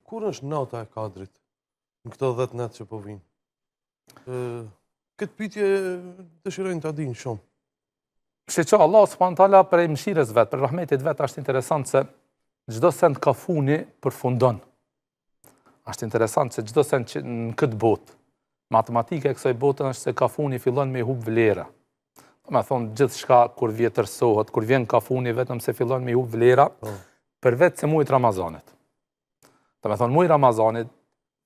kur është nata e Kadrit në këto 10 natë që po vinë? Këtë pyetje dëshirojnë ta dinë shumë. Që Allah subhanahu wa taala për mëshirës vet, për rahmetit vet është interesant se çdo send ka funi përfundon. Është interesant se çdo send që në këtë botë, matematika e kësaj bote është se ka funi fillon me hub vlera. Me thonë gjithçka kur vjetërsohet, kur vjen ka funi vetëm se fillon me hub vlera, përveç se muajit Ramazanit. Do të thonë muaji Ramazanit,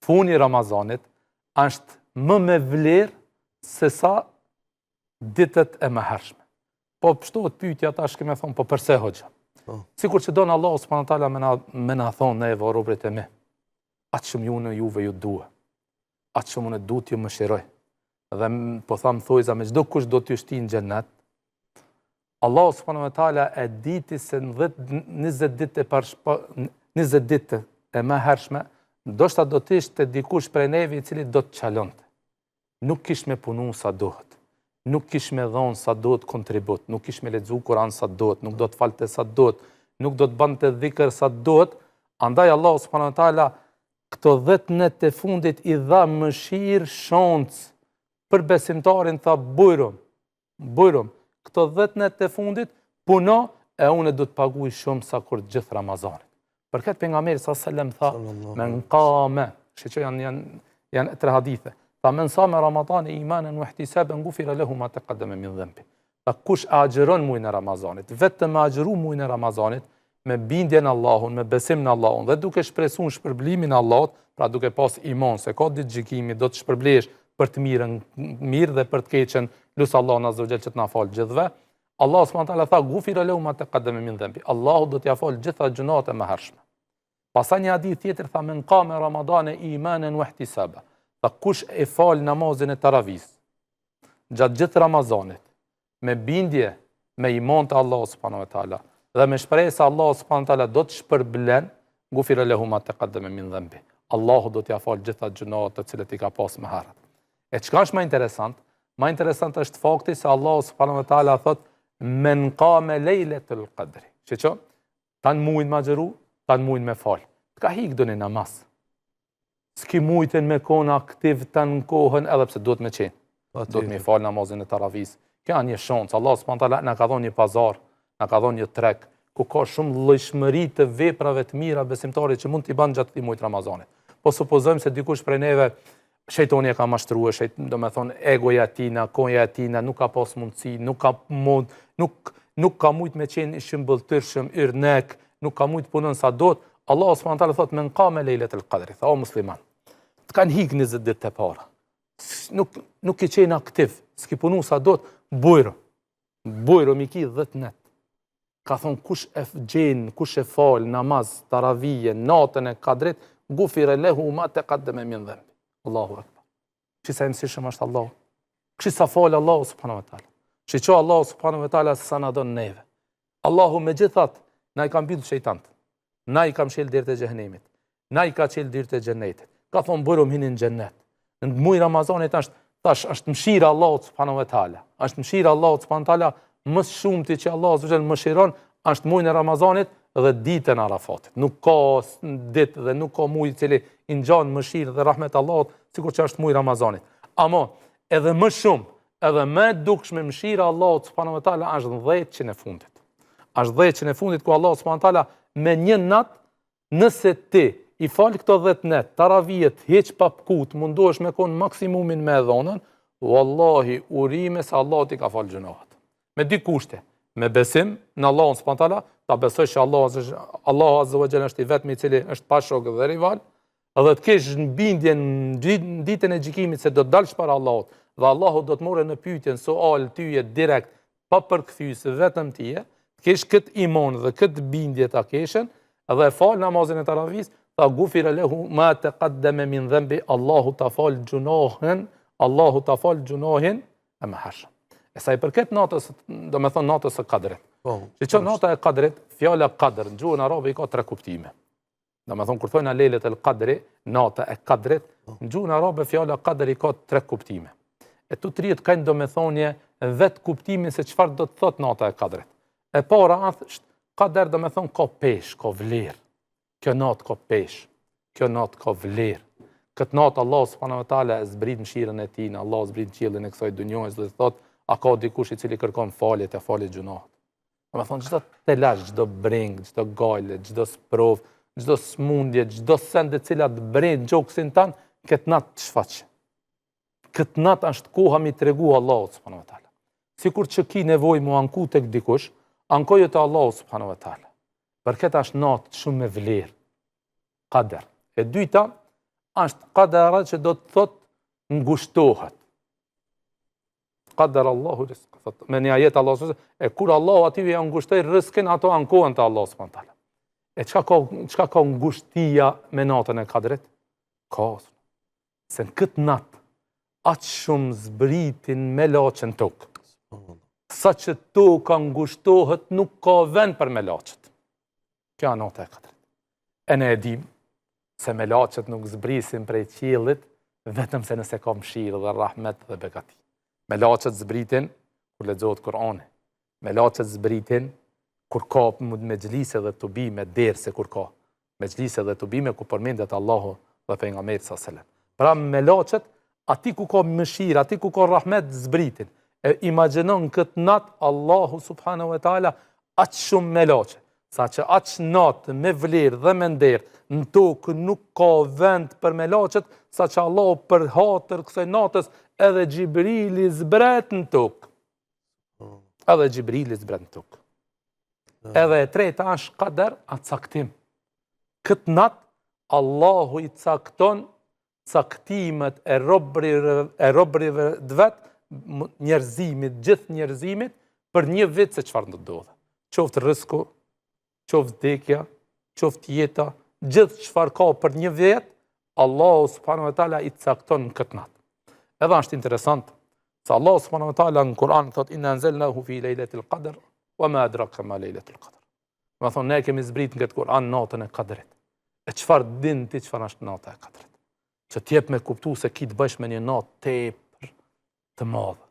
funi Ramazanit është më me vlerë se sa ditët e mëhershme. Po pështohet pyetja tash që më thon, po pse hoxha? Sikur që don Allahu subhanahu wa taala me na thon ne robërit e mi. Atë shumë juve ju dua. Atë shumë unë du t'ju mëshiroj. Dhe po tham thojza me çdo kush do t'ju shtin në xhennet. Allahu subhanahu wa taala e diti se në 20 ditë e mëhershme, ndoshta do të ishte dikush prej neve i cili do të çalonte. Nuk kish me punu sa duhet. Nuk kish me dhonë sa duhet kontribut, nuk kish me lexu Kur'an sa duhet, nuk do të falte sa duhet, nuk do të bante dhikr sa duhet. Andaj Allahu subhanahu wa taala këto 10 net e fundit i dha mëshirë shonc për besimtarin, tha bujrum, këto 10 net e fundit puno e unë do të paguaj shumë sa kur gjithë Ramazanit. Për këtë pejgamberi sallallahu alajhi wasallam tha men qame, që janë 3 hadithe. Tha men sama Ramadan imanan wa ihtisaban ghufira lahu ma taqaddama min dhanbi. Ta kush agjeron muajin e Ramazanit, vetëm agjeru muajin e Ramazanit me bindje në Allahun, me besim në Allahun dhe duke shpresuar shpërblimin e Allahut, pra duke pas iman se ka ditë gjykimi, do të shpërblesh për të mirë dhe për të keqen, lut Allahun azza wa jall që të na fal gjithëve. Allah subhanahu wa taala tha ghufira lahu ma taqaddama min dhanbi. Allahu do t'ia fal gjitha gjunat e mëhershme. Pastaj një hadith tjetër tha men qama Ramadan imanan wa ihtisaba. Tha kush e fal namazin e taravis gjatë gjithë Ramazanit me bindje, me iman te Allahu subhanahu wa taala dhe me shpresë se Allahu subhanahu wa taala do të shpërblen, ghufira lahu ma taqaddama min dhanbi. Allahu do t'ia fal gjitha gjunat të cilat i ka pas më herët. E çka është më interesant? Më interesant është fakti se Allahu subhanahu wa taala thot men qama lejletul qadri. Që tan muin ma xheru, tan muin me fal. Ka hik doni namaz. S'ki mujten me kona aktiv të në kohën edhe pse duhet me qenë. Duhet me falë namazin e taravis. Kjo një shansë. Allah subhanahu wa taala na ka dhënë një pazar, na ka dhënë një treg, ku ka shumë llojshmëri të veprave të mira besimtarit që mund t'i banë gjatë këtij muajit Ramazanit. Po supozojmë se dikush prej neve, shejtani e ka mashtruar, domethënë egoja e tij, koja e tij nuk ka pas mundësi, nuk ka mujt me qenë i shëmbulltyrshëm, yrnek, nuk ka mujt punon sa duhet. Allah subhanahu wa taala thot men qama lejletul qadri, tha o musliman. Të kanë hik 20 ditë të para. Nuk i qenë aktiv, s'ki punu sa do të, bujro mi ki 10 net. Ka thonë kush e gjenë, kush e falë, namaz, taravije, natën e kadrit, gufire lehu ma te qaddeme min dhanbi. Allahu akbar. Qisa e mësishëm është Allahu. Qisa falë Allahu subhanahu wa taala. Që Allahu subhanahu wa taala sa na don neve. Allahu me gjithat, na i kam mbyll shejtant. Na i kam shel deri te xhenemit. Na i ka qel deri te xhenetit. Ka thonë bujrom hinin në xhenet. Në muaj Ramazanit është mëshira Allahut subhanahu wa taala. Është mëshira Allahut subhanahu wa taala më shumë ti që Allahu subhanahu wa taala mëshiron, është muaji e Ramazanit dhe ditën e Arafatit. Nuk ka ditë dhe nuk ka muaj i cili i ngjan mëshirë dhe rahmet Allahut sikur që është muaji i Ramazanit. Ama edhe më shumë, edhe më dukshme mëshira Allahut subhanahu wa taala është 10 e fundit. Është 10 e fundit ku Allahu subhanahu wa taala me një natë, nëse ti i falë këto 10 net, taravijet, heq papkut, mundohesh me konë maksimumin me dhonën, wallahi, urime se Allah ti ka falë gjunahat. Me dy kushte, me besim në Allahun subhanahu wa taala, ta besoj që Allahu azza wa jalla është i vetmi i cili është pa shok dhe rival, edhe të kesh në bindje në ditën e gjykimit se do të dalësh para Allahut, dhe Allahu do të morë në pyetjen sual tyje direkt, pa përkthyes vetëm tije, të kesh këtë iman dhe këtë bindje ta keshen, dhe fal namazin e taravis, ta gufira lehu ma taqaddama min dhanbi, Allahu ta fal gjunohin e mëhershëm. E sa i përket natës, do me thonë natës e kadrit. Që nata e kadrit, fjala kadr, në gjuhën arabe i ka 3 kuptime. Do me thonë, kur thojna lejlet e kadri, nata e kadrit, në gjuhën arabe fjala kadr i ka 3 kuptime. E tu trijet kanë do me thonje vetë kuptimin se çfarë do të thot nata e kadrit. E para është kadr do me thonë ka pesh, ka vlerë. Kjo natë ka pesh. kjo natë ka vlerë. Këtë natë Allah subhanahu wa taala e zbrit mëshirën e tij, Allah zbrit qiellin e kësaj dunjës dhe thot, a ka dikush i cili kërkon falje të falë gjunat. Do të thonë çdo telash, çdo breng, çdo gale, çdo sprov, çdo smundje, çdo send e cilat bren gjoksin tan, këtë natë të shfaq. Këtë natë është koha mi tregu Allahut subhanahu wa taala. Sikur që ki nevojë mu anku tek dikush, ankoje te Allahu subhanahu wa taala. Për këtë është natë shumë me vlerë. Qadar. E dyta është qadara që do të thot ngushtohet. Qadar Allahu rizq. Me një ajet Allah e kur Allahu aty ja ngushtoi rrezikun, ato ankohen te Allahu subhanahu wa taala. E çka ka ngushtia me natën e Kadrit? Ka. Se në këtë natë aq shumë zbritin me laçën tokë. Sa që toka ngushtohet, nuk ka vend për melaçet. Kjo nota e Kadrit. E ne e dim se melaçet nuk zbrisin prej qiellit vetëm se nëse ka mëshirë dhe rahmet dhe begati. Melaçet zbritin kur lexohet Kur'ani. Melaçet zbritin kur ka mexhlise dhe tubime derse kur ka. Mexhlise dhe tubime ku përmendet Allahu dhe pejgamberi sallallahu alajhi wasallam. Pra melaçet aty ku ka mëshirë, aty ku ka rahmet zbritin. E imagjinon këtë natë Allahu subhanahu wa taala aq shumë melaçe, sa që aq natë me vlerë dhe me nder në tokë nuk ka vend për melaçet, sa që Allahu për hatër kësaj natës edhe Gjibrili zbret në tokë. Edhe Gjibrili zbret në tokë. Edhe e treta është qadar, atë caktim. Këtë natë Allahu i cakton caktimet e robrive të vetë, njerëzimit, gjithë njerëzimit, për një vit se çfarë do të ndodhe. Qoftë rrezku, qoftë vdekja, qoftë jeta, gjithë çfarë ka për një vit, Allahu subhanahu wa taala i cakton në këtë natë. Edhe është interesant se Allahu subhanahu wa taala në Kur'an thot inna anzalnahu fi lejletil qadr wa ma adraka ma lejletul qadr. Do të thonë ne kemi zbrit në këtë Kur'an natën e Kadrit. E çfarë din ti çfarë është nata e Kadrit? Që të jep me kuptu se ki të bësh me një natë tepër të madhe.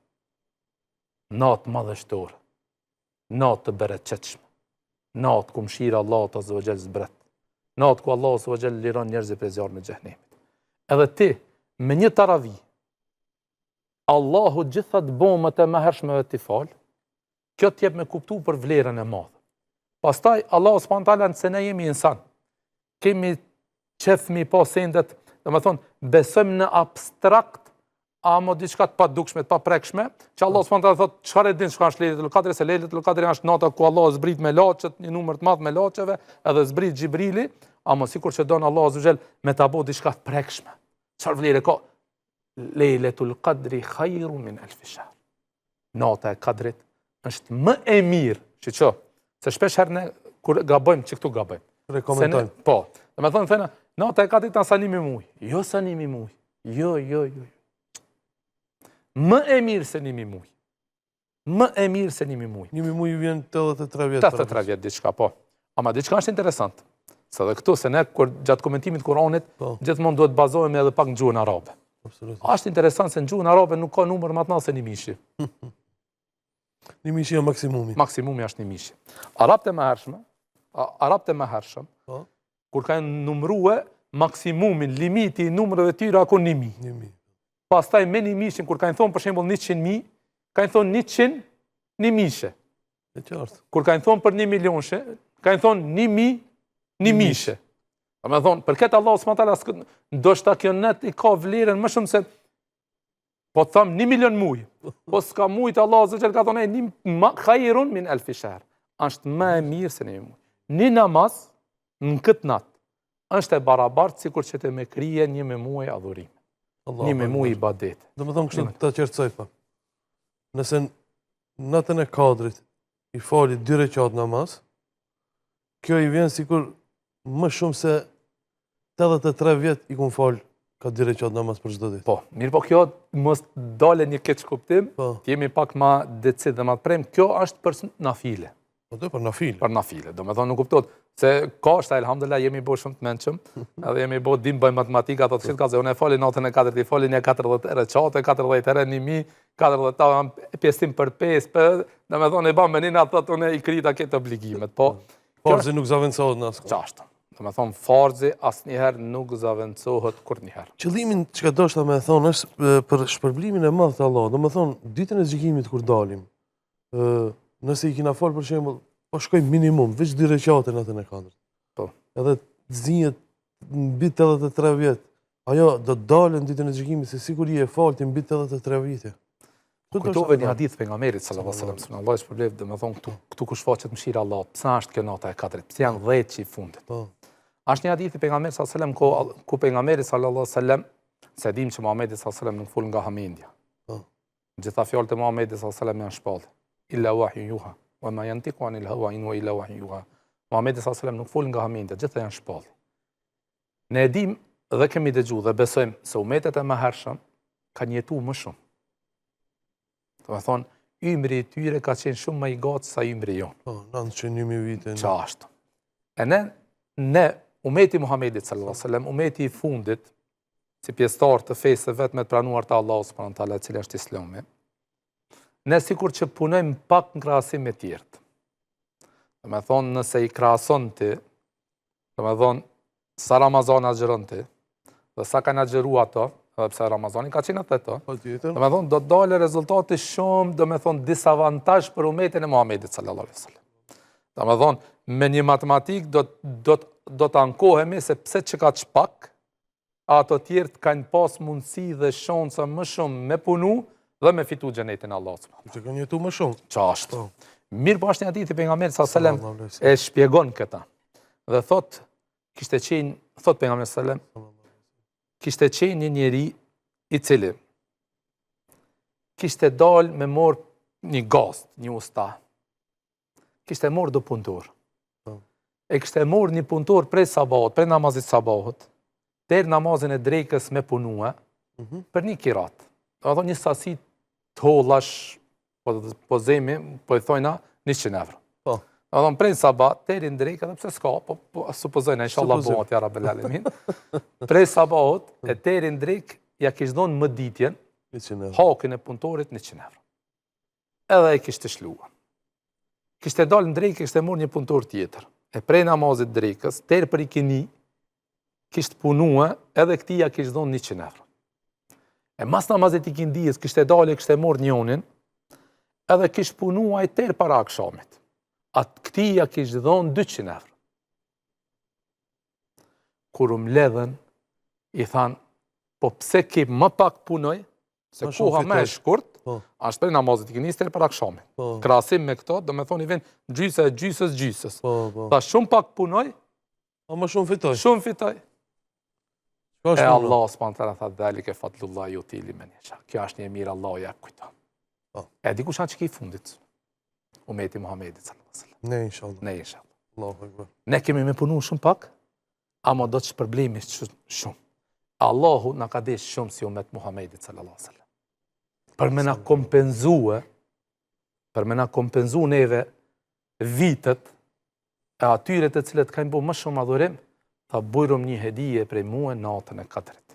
Natë madhështore. Natë të bereqetshme. Natë ku mëshira Allahut azza wa jall zbret. Natë ku Allahu azza wa jall liron njerëzit prej zjarrit të xhenemit. Edhe ti me një taravi Allahu gjithat bomët e mëhershmeve ti fal, kjo të jep me kuptu për vlerën e madhe. Pastaj Allahu subhanahu wa taala se ne jemi insan. Kemi qefmi pa sendet, domethënë besojmë në abstrakt amo diçka të padukshme, të paprekshme, që Allah subhanahu wa taala thotë çfarë e din çka është Lejletul Qadri, se Lejletul Qadri është nata ku Allah zbrit me laçet, një numër të madh me laçeve, edhe zbrit Gjibrili, ama sikur që don Allah azza wa jall me ta bëu diçka të prekshme. Çfarë vlerë ka? Lejletul Qadri khairun min alf shahr. Nata e Kadrit është më e mirë, që se shpesh herë ne kur gabojmë, që këtu gabojmë. Rekomendojmë. Po. Domethënë thënë, nata e Kadrit është sa 1 muaj. Jo sa 1 muaj. Jo. Më e mirë se 1 muaj. Më e mirë se 1 muaj. 1 muaj vjen 83 vjet. 83 vjet diçka, po. Ama diçka është interesant. Se dhe këtu, se ne kur gjatë komentimit Kuranit, gjithmonë duhet bazohemi edhe pak në gjuhën arabe. Është interesant se në gjuhën arabe nuk ka numër më të madh se 1 mishi. 1 mishi është maksimumi. Maksimumi është 1 mishi. Arabët e mëhershëm, kur kanë numërue maksimumin, limiti i numrave tyra ka 1000. Pastaj me 1 mishin, kur kanë thonë për shembull 100.000, kanë thonë 100 mishe. E qartë. Kur kanë thonë për 1 milionshe, kanë thonë 1 mishe. Me thonë, për këtë Allah subhanahu wa taala, ndoshta kjo net i ka vlerën më shumë se, po të thamë 1 milion muj, po s'ka mujt Allah azza wa jall ka thonë khairun min alf shahr. Është më e mirë se 1 muj. Një namaz në këtë natë është e barabartë sikur që të me krije 1 muaj adhurim. 1 muaj ibadet. Do më thonë kështu ta qartësoj pa. Nëse natën e Kadrit i fali 2 rekat namaz, kjo i vjen sikur më shumë se 83 vjet i kun fal ka 2 rekat namaz për çdo ditë. Po, mirë po kjo mos dale një keq kuptim, jemi pak ma decid dhe ma të prem, kjo është për nafile. Po do për nafile. Për nafile, do me thonë nuk kuptot, se ka është, elhamdulillah, jemi bo shumë të menqëm, edhe jemi bo dim bëjmë matematika, ato të shilë ka ze, unë e fali natën e 4, i fali një 40 ere qate, 40 ere 1000, 40 ta, pjestim për 5, do me thonë e ba me një atë, unë e i krita këtë obligimet, po. Parëzi nuk zavendësohet në asë. Qashtë. Do me thonë, farzi asnjëherë nuk zaventsohet kur njëherë. Qëllimin që ka doshta me thonë është për shpërblimin e madh të Allahut. Do me thonë, ditën e gjykimit kur dalim, nëse i kina folë për shembull, po shkojmë minimum, veç 2 rekate natën e katërt. Po. Edhe zinjet mbi 83 vjet. Ajo do të dalën ditën e gjykimit se sikur i e falti mbi 83 vite. Kujtove një hadith pejgamberit sallallahu alajhi wasallam, Allah është përblevë, dhe me thonë, këtu ku shfaqet mëshira e Allahut, pse është kjo nata e katërt, pse janë 10 që i fundit. Po. Është një hadith i pejgamberit sallallahu alajhi wasallam ku pejgamberi sallallahu alajhi wasallam, se dim që Muhamedi sallallahu alajhi wasallam nuk fol nga hamendja. Po. Gjitha fjalët e Muhamedit sallallahu alajhi wasallam janë shpallë. Illa wahyu yuha, wa ma yantiqu anil hawa in huwa illa wahyu yuha. Muhamedi sallallahu alajhi wasallam nuk fol nga hamendja, gjitha janë shpallë. Ne e dim dhe kemi dëgjuar dhe besojmë se umetet e mëhershëm kanë jetuar më shumë. Do të thonë, ymri i tyre ka qenë shumë më i gatë sa ymri jonë. Po, 900.000 vite. Qa ashtu. E ne umeti Muhamedit sallallahu alaihi wasallam, umeti i fundit, si pjesëtar të fesë vetëm të pranuar të Allahut subhanahu wa taala, e cila është Islami, ne sikur që punojmë pak në krahasim me tjerët. Do të thonë, nëse i krahason ti, do të thonë, sa Ramazan agjeron ti, dhe sa kanë agjeruar ato, edhe pse Ramazani ka qenë atë to. Patjetër. Do me thonë, do të dalë rezultati shumë, do me thonë, disavantazh për umetin e Muhamedit sallallahu alaihi wasallam. Do me thonë, me një matematik do të ankohemi se pse që ka çpak, ato tjertë kanë pas mundësi dhe shansa më shumë me punu dhe me fitu xhenetin e Allahut. Që kanë jetu më shumë. Qashtë. Mirë po është një hadith i pejgamberit sallallahu alaihi wasallam e shpjegon këta. Dhe thot pejgamberi sallallahu alaihi wasallam, kishte qenë një njeri i cili kishte dalë me morë një gast, një usta. Kishte morë do punëtor. E kishte morë një punëtor prej sabahut, prej namazit sabahut, deri namazin e drekës me punua, për një kirat. Do të thonë një sasi të hollash, po zemi, po i thojna 100 euro. Po. Do të thonë prej sabat, deri në drekë, edhe pse s'ka, po supozojna, inshallah bëhet ja Rabbel Alamin. Prej sabahut, e deri në drekë, ja kishte dhënë më ditjen, 100 euro. hakën e punëtorit 100 euro. Edhe e kishte shluar. Kishte dalë në drekë, kishte marrë një punëtor tjetër. E prej namazit drekës, deri për ikini, kishte punua, edhe këtij ja kishte dhënë 100 euro. E mas namazit ikindijës, kishte dalë, kishte marrë njonin, edhe kishte punua ai deri para akşamit. Atë këtij ja kishte dhënë 200 euro. Kur u mbledhen, i thanë, po pse ki më pak punoj, se koha më e shkurt, është prej namazit i kinis deri para akşamit. Krahasim me këto, do me thonë i vjen gjysa e gjysës. Tha shumë pak punoj, A më shumë fitoj. shumë fitoj. E Allah subhanahu taala tha dhalike fadlullah yutili men yasha. Kjo është një mirë Allahu ja kujton. E dikush që ki fundit. Umeti Muhamedit sallallahu alaihi wasallam. Ne inshallah. Ne inshallah. Allahu akbar. Ne kemi me punu shumë pak, ama do të shpërblemi shumë. Allahu na ka desh shumë si umet Muhamedit sallallahu alaihi wasallam. Për me na kompenzu neve vitet e atyre të cilët kanë bërë më shumë adhurim, tha bujrum një hedije prej muaj natën e katërt.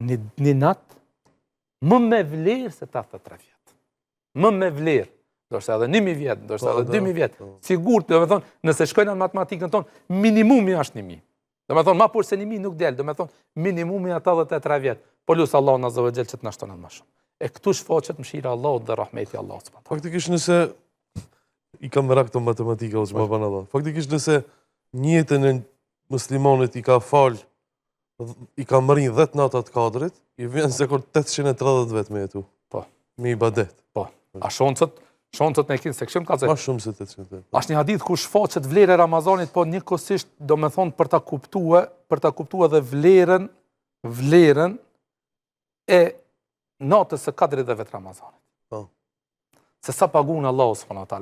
Një natë më me vlerë se 83 vjetë. Më me vlerë. Do shte edhe 1000 vjetë, do shte edhe 2000 vjetë. Sigurt, do me thonë, nëse shkojnë në matematikën tonë, minimumi është 1000. Do me thonë, ma por se 1000 nuk del, do me thonë, minimumi 83 vjetë. Po lusë Allah në zëvëgjel që të nashtonë më shumë. E këtu shfaqet mëshira Allahut dhe rahmeti Allahut. Faktikisht nëse i kam merak të matematika ose më banë Allah. Faktikisht nëse njëtën e muslimonit i ka falë, i ka mërin 10 natat kadrit, i vjen se kur 830 vetë me jetu. Po. Me ibadet. Po. A shoncët me kinë, se këshim ka Ma shumë se 830. Ashtë një hadith ku shfaqet vlerë e Ramazanit, po njëkohësisht do me thonë për ta kuptua dhe vlerën e natës së kadrit dhe vetë Ramazanit. Po. Se sa pagunë Allahu subhanahu wa taala.